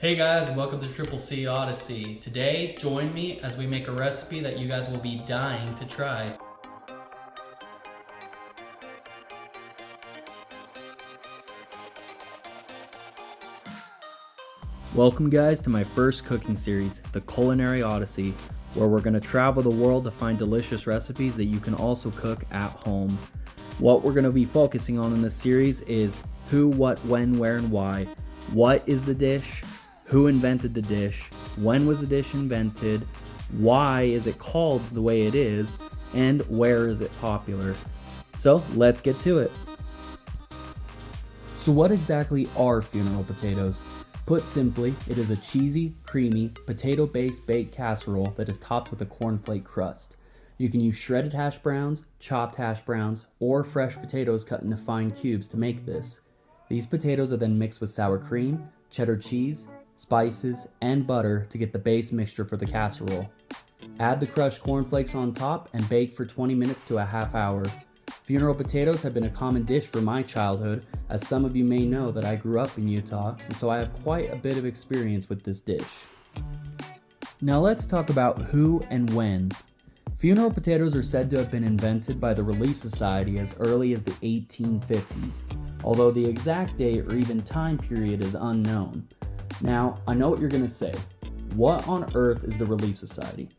Hey guys, welcome to Triple Odyssey. Today, join me as we make a recipe that you guys will be dying to try. Welcome guys to my first cooking series, the Culinary Odyssey, where we're going to travel the world to find delicious recipes that you can also cook at home. What we're going to be focusing on in this series is who, what, when, where, and why. What is the dish? Who invented the dish? When was the dish invented? Why is it called the way it is? And where is it popular? So let's get to it. So what exactly are funeral potatoes? Put simply, it is a cheesy, creamy, potato-based baked casserole that is topped with a cornflake crust. You can use shredded hash browns, chopped hash browns, or fresh potatoes cut into fine cubes to make this. These potatoes are then mixed with sour cream, cheddar cheese, spices, and butter to get the base mixture for the casserole. Add the crushed cornflakes on top and bake for 20 minutes to a half hour. Funeral potatoes have been a common dish for my childhood, as some of you may know that I grew up in Utah, and so I have quite a bit of experience with this dish. Now let's talk about who and when. Funeral potatoes are said to have been invented by the Relief Society as early as the 1850s, although the exact date or even time period is unknown. Now, I know what you're going to say. What on earth is the Relief Society?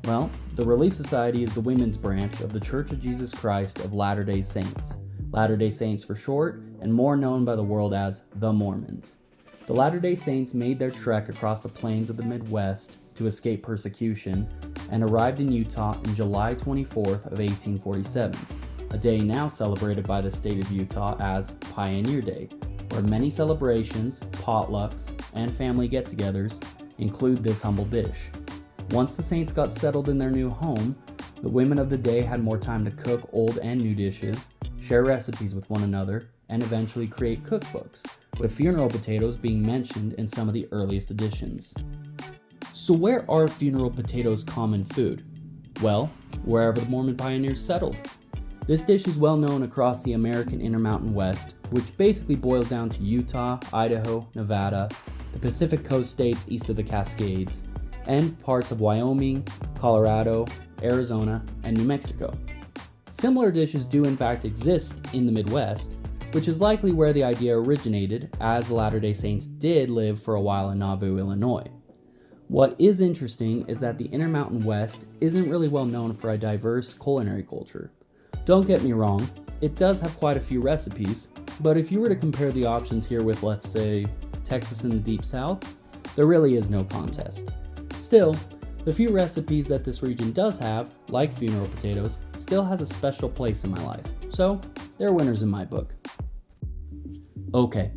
Well, the Relief Society is the women's branch of the Church of Jesus Christ of Latter-day Saints. Latter-day Saints for short, and more known by the world as the Mormons. The Latter-day Saints made their trek across the plains of the Midwest to escape persecution and arrived in Utah on July 24th of 1847, a day now celebrated by the state of Utah as Pioneer Day, where many celebrations, potlucks, and family get-togethers include this humble dish. Once the Saints got settled in their new home, the women of the day had more time to cook old and new dishes, share recipes with one another, and eventually create cookbooks, with funeral potatoes being mentioned in some of the earliest editions. So where are funeral potatoes common food? Well, wherever the Mormon pioneers settled. This dish is well known across the American Intermountain West, which basically boils down to Utah, Idaho, Nevada, the Pacific Coast states east of the Cascades, and parts of Wyoming, Colorado, Arizona, and New Mexico. Similar dishes do in fact exist in the Midwest, which is likely where the idea originated, as the Latter-day Saints did live for a while in Nauvoo, Illinois. What is interesting is that the Intermountain West isn't really well known for a diverse culinary culture. Don't get me wrong, it does have quite a few recipes, but if you were to compare the options here with, let's say, Texas and the Deep South, there really is no contest. Still, the few recipes that this region does have, like funeral potatoes, still has a special place in my life, so they're winners in my book. Okay,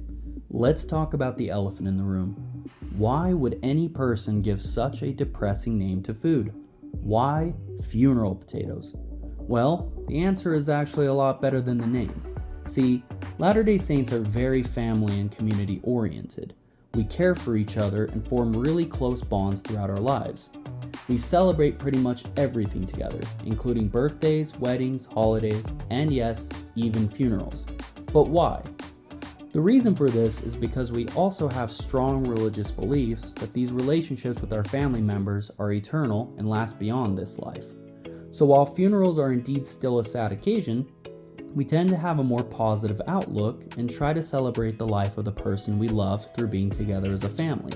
let's talk about the elephant in the room. Why would any person give such a depressing name to food? Why funeral potatoes? Well, the answer is actually a lot better than the name. See, Latter-day Saints are very family and community oriented. We care for each other and form really close bonds throughout our lives. We celebrate pretty much everything together, including birthdays, weddings, holidays, and yes, even funerals. But why? The reason for this is because we also have strong religious beliefs that these relationships with our family members are eternal and last beyond this life. So while funerals are indeed still a sad occasion, we tend to have a more positive outlook and try to celebrate the life of the person we loved through being together as a family.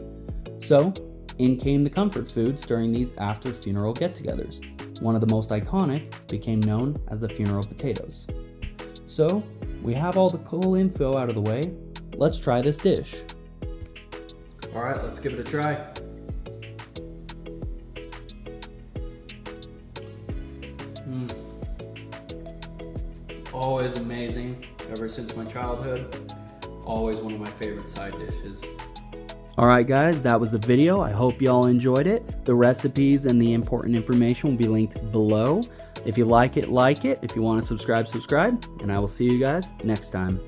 So, in came the comfort foods during these after-funeral get-togethers. One of the most iconic became known as the funeral potatoes. So, we have all the cool info out of the way. Let's try this dish. Alright, let's give it a try. Always amazing, ever since my childhood. Always one of my favorite side dishes. Alright guys, that was the video. I hope you all enjoyed it. The recipes and the important information will be linked below. If you like it, like it. If you want to subscribe, subscribe. And I will see you guys next time.